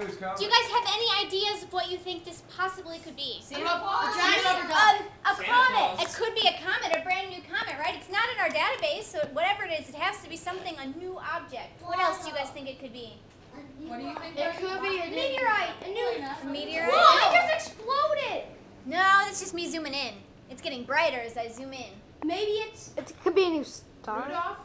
who's coming. Do you guys have any ideas of what you think this possibly could be? A comet. It could be a comet, a brand new comet, right? It's not in our database, so whatever it is, it has to be something, a new object. What else do you guys think it could be? What do you think? It could be a meteorite. A meteorite? Whoa, it just exploded. No, that's just me zooming in. It's getting brighter as I zoom in. Maybe it could be a new star. Rudolph?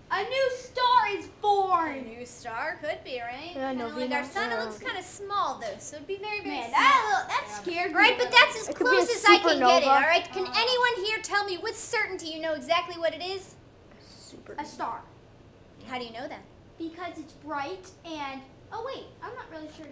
a new star is born. A new star could be, right? Yeah, no, Like our sun, it looks kind of small though, so it'd be very, very small. That scared me. Right, but that's as It could be close a as I can get it, supernova. all right? Can anyone here tell me with certainty you know exactly what it is? A star. How do you know that? Because it's bright and, oh wait, I'm not really sure.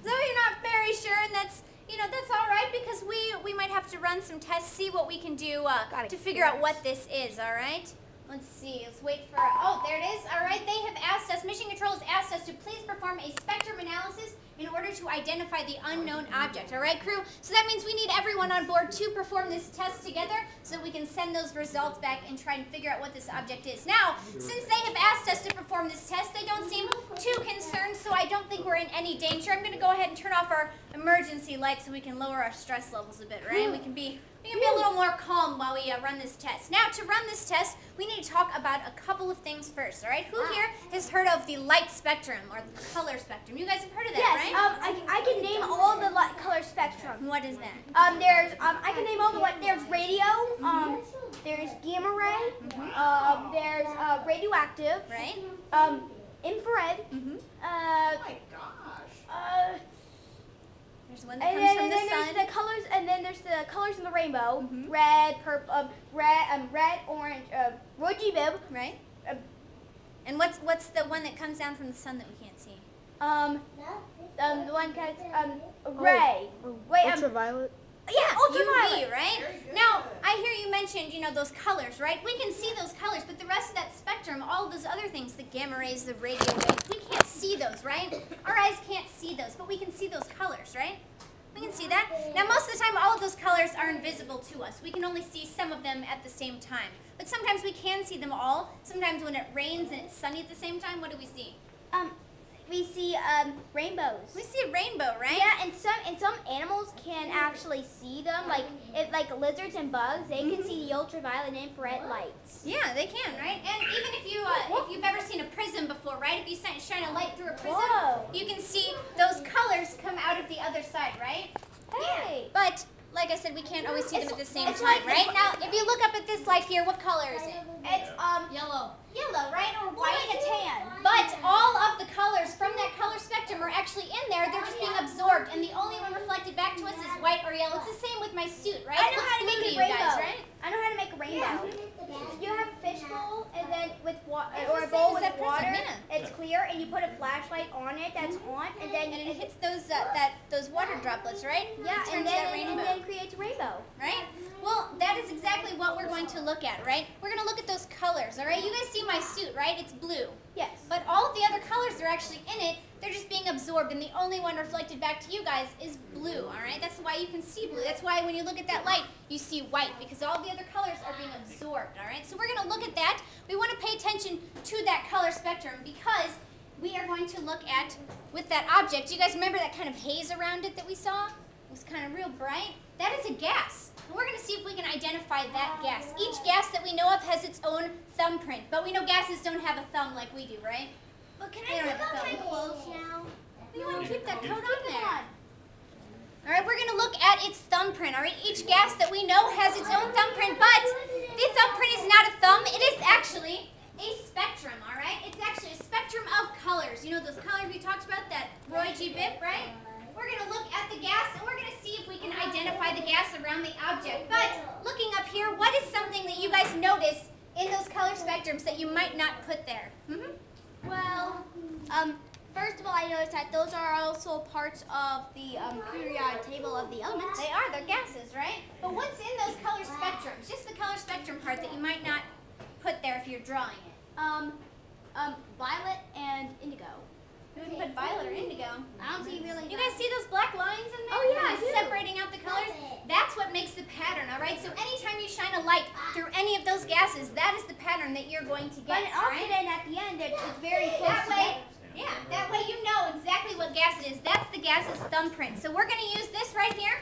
So you're not very sure, and that's, that's all right, because we might have to run some tests, see what we can do to figure out what this is, all right? Let's see, let's wait for, oh, there it is. All right, they have asked us, Mission Control has asked us to please perform a spectrum analysis in order to identify the unknown object, all right, crew? So that means we need everyone on board to perform this test together so we can send those results back and try and figure out what this object is. Now, since they have asked us to perform this test, they don't seem too concerned, so I don't think we're in any danger. I'm going to go ahead and turn off our emergency lights so we can lower our stress levels a bit, right? We can be a little more calm while we run this test. Now, to run this test, we need to talk about a couple of things first, all right? Who here has heard of the light spectrum or the color spectrum? You guys have heard of that, Yes, right? I can name all the color spectrum. What is that? I can name all the there's radio, there's gamma ray, there's radioactive, Right? Infrared, Oh my gosh. There's one that comes from the sun. There's the colors, and then there's the colors in the rainbow: red, purple, red, orange, rosy bib. Right? And what's the one that comes down from the sun that we can't see? The one that's gray. Wait, Ultraviolet. Yeah, ultraviolet. UV, right? Now, I hear you mentioned, those colors, right? We can see those colors, but the rest of that spectrum, all of those other things, the gamma rays, the radio waves, we can't see those, right? Our eyes can't see those, but we can see those colors, right? We can see that. Now, most of the time, all of those colors are invisible to us. We can only see some of them at the same time. But sometimes we can see them all. Sometimes when it rains and it's sunny at the same time, what do we see? We see rainbows. We see a rainbow, right? Yeah, and some animals can actually see them, like lizards and bugs. They can see the ultraviolet and infrared lights. Yeah, they can, right? And even if you've ever seen a prism before, right? If you shine a light through a prism, Whoa. you can see those colors come out of the other side, right? Hey. Yeah. But like I said, we can't always see them at the same it's time, like right? Now, if you look up at this light here, what color is it? It's Yellow. Yellow, right? Or white white. and tan. But all of the colors from that color spectrum are actually in there. They're just being absorbed, and the only one reflected back to us is white or yellow. It's the same with my suit, right? I know It how to looks make blue a you guys, rainbow. right? I know how to make a rainbow. You have a fishbowl, and then with It's or the a bowl same as with that prism, water. yeah. It's clear, and you put a flashlight on it. That's on, and then And it hits those those water droplets, right? yeah, It turns and that then rainbow. creates a rainbow. Right? Well, that is exactly what we're going to look at, right? We're going to look at those colors, all right? You guys see my suit, right? It's blue. Yes. But all of the other colors are actually in it. They're just being absorbed, and the only one reflected back to you guys is blue, all right? That's why you can see blue. That's why when you look at that light, you see white, because all the other colors are being absorbed, all right? So we're going to look at that. We want to pay attention to that color spectrum because we are going to look at, with that object, do you guys remember that kind of haze around it that we saw? It was kind of real bright. That is a gas. And we're going to see if we can identify that gas. Each gas that we know of has its own thumbprint, but we know gases don't have a thumb like we do, right? But can They don't have a my thumb. clothes now? You want to keep that coat on Keep it there. on. All right, we're going to look at its thumbprint. All right, each gas that we know has its own thumbprint, but the thumbprint is not a thumb. It is actually a spectrum, all right? It's actually a spectrum of colors. You know those colors we talked about, that Roy G. Bibb, right? We're going to look at the gas, and we're going to see if we can identify the gas around the object. But looking up here, what is something that you guys notice in those color spectrums that you might not put there? Well, first of all, I noticed that those are also parts of the periodic table of the elements. They are. They're gases, right? But what's in those color spectrums? Just the color spectrum part that you might not put there if you're drawing it. Violet and indigo. Who would put violet or indigo? I don't see really. You guys see those black lines in there? Oh, yeah, Kind of I do. separating out the colors? That's what makes the pattern, all right? So anytime you shine a light through any of those gases, that is the pattern that you're going to But get, also all right? then at the end, it's very close That way, Yeah, that way you know exactly what gas it is. That's the gas's thumbprint. So we're going to use this right here,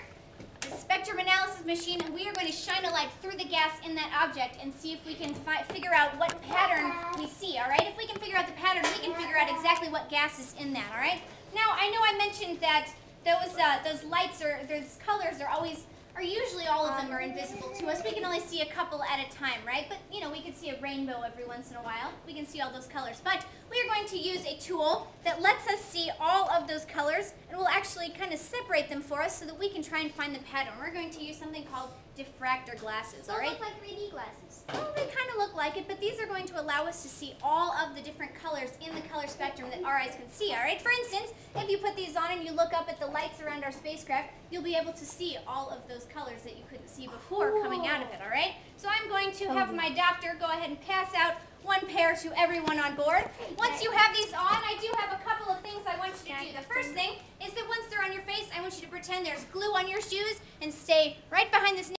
the spectrum analysis machine, and we are going to shine a light through the gas in that object and see if we can figure out what pattern we see, all right? If we can figure out the pattern, we can figure out exactly what gas is in that, all right? Now, I know I mentioned that those lights or those colors are usually all of them are invisible to us. We can only see a couple at a time, right? But, you know, we can see a rainbow every once in a while. We can see all those colors. But we are going to use a tool that lets us see all of those colors and will actually kind of separate them for us so that we can try and find the pattern. We're going to use something called diffractor glasses, all right? They look like 3D glasses. Well, they kind of look like it, but these are going to allow us to see all of the different colors in the color spectrum that our eyes can see, all right? For instance, if you put these on and you look up at the lights around our spacecraft, you'll be able to see all of those colors that you couldn't see before coming out of it, all right? So I'm going to have my doctor go ahead and pass out one pair to everyone on board. Once you have these on, I do have a couple of things I want you to do. The first thing is that once they're on your face, I want you to pretend there's glue on your shoes and stay right behind this